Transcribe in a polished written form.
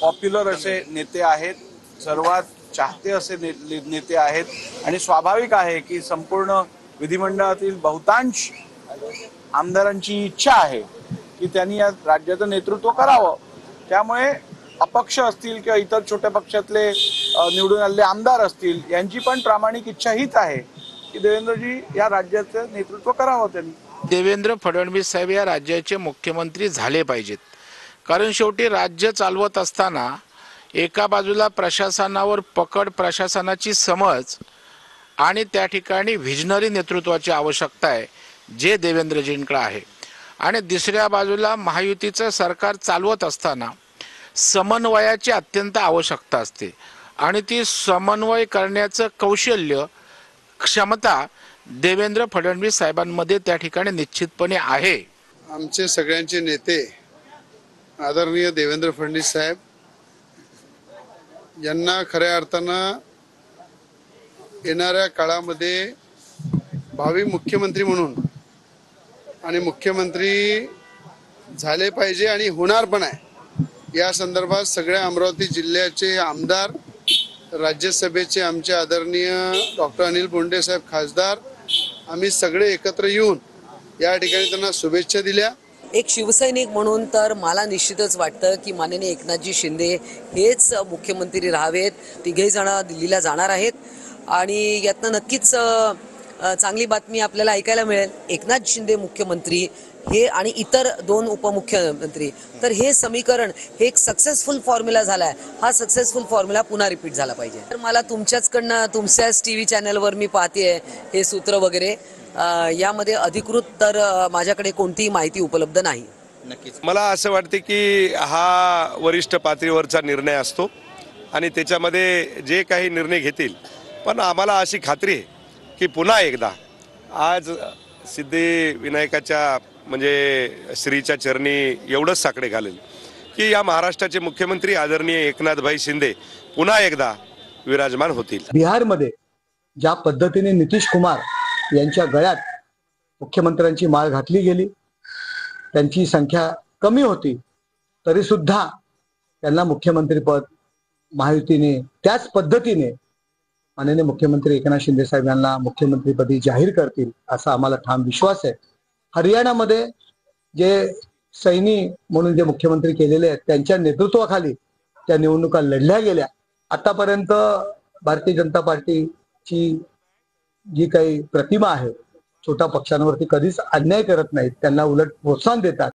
Popular असे नेते आहेत, सर्वात चाहते असे नेते आहेत आणि स्वाभाविक आहे की संपूर्ण विधिमंडळातील बहुतांश आमदारांची इच्छा आहे की त्यांनी या राज्याचं नेतृत्व करावं। त्यामुळे अपक्ष असतील किंवा इतर छोट्या पक्षातले निवडून आलेले आमदार असतील, यांची पण प्रामाणिक इच्छा हीच आहे की देवेंद्रजी या राज्याचं नेतृत्व करावं त्यांनी। देवेंद्र फडणवीस साहेब या राज्याचे मुख्यमंत्री झाले पाहिजेत, कारण शेवटी राज्य चालवत असताना एका बाजूला प्रशासनावर पकड, प्रशासनाची समज आणि त्या ठिकाणी व्हिजनरी नेतृत्वाची आवश्यकता आहे जे देवेंद्रजींकडे आहे, आणि दुसऱ्या बाजूला महायुतीचं सरकार चालवत असताना समन्वयाची अत्यंत आवश्यकता असते आणि ती समन्वय करण्याचं कौशल्य, क्षमता देवेंद्र फडणवीस साहेबांमध्ये त्या ठिकाणी निश्चितपणे आहे। आमचे सगळ्यांचे नेते आदरणीय देवेंद्र फडणवीस साहेब यांना खऱ्या अर्थानं येणाऱ्या काळामध्ये भावी मुख्यमंत्री म्हणून आणि मुख्यमंत्री झाले पाहिजे आणि होणार पण आहे, या संदर्भात सगळ्या अमरावती जिल्ह्याचे आमदार, राज्यसभेचे आमचे आदरणीय डॉक्टर अनिल बोंडे साहेब खासदार, आम्ही सगळे एकत्र येऊन या ठिकाणी त्यांना शुभेच्छा दिल्या। एक शिवसैनिक म्हणून तर मला निश्चितच वाटतं की माननीय एकनाथजी शिंदे हेच मुख्यमंत्री राहावेत। तिघेही जण दिल्लीला जाणार आहेत आणि यातनं नक्कीच चांगली बातमी आपल्याला ऐकायला मिळेल। एकनाथ शिंदे मुख्यमंत्री हे आणि इतर दोन उपमुख्यमंत्री, तर हे समीकरण हे एक सक्सेसफुल फॉर्म्युला झाला आहे। हा सक्सेसफुल फॉर्म्युला पुन्हा रिपीट झाला पाहिजे। तर मला तुमच्याचकडनं, तुमच्याच टीव्ही चॅनलवर मी पाहतेय हे सूत्र वगैरे, यामध्ये अधिकृत तर माझ्याकडे कोणतीही माहिती उपलब्ध नाही। नक्कीच मला असं वाटते की हा वरिष्ठ पातळीवरचा निर्णय असतो आणि त्याच्यामध्ये जे काही निर्णय घेतील, पण आम्हाला अशी खात्री आहे की पुन्हा एकदा आज सिद्धिविनायकाच्या म्हणजे श्रीच्या चरणी एवढंच साकडे घालेल की या महाराष्ट्राचे मुख्यमंत्री आदरणीय एकनाथभाई शिंदे पुन्हा एकदा विराजमान होतील। बिहारमध्ये ज्या पद्धतीने नितीश कुमार यांच्या गळ्यात मुख्यमंत्र्यांची माळ घातली गेली, त्यांची संख्या कमी होती तरी सुद्धा त्यांना मुख्यमंत्रीपद महायुतीने त्याच पद्धतीने माननीय मुख्यमंत्री एकनाथ शिंदे साहेब यांना मुख्यमंत्रीपदी जाहीर करतील असा आम्हाला ठाम विश्वास आहे। हरियाणामध्ये जे सैनी म्हणून जे मुख्यमंत्री केलेले आहेत त्यांच्या नेतृत्वाखाली त्या निवडणुका लढल्या गेल्या। आतापर्यंत भारतीय जनता पार्टीची जी काही प्रतिमा आहे, छोट्या पक्षांवरती कधीच अन्याय करत नाहीत, त्यांना उलट प्रोत्साहन देतात।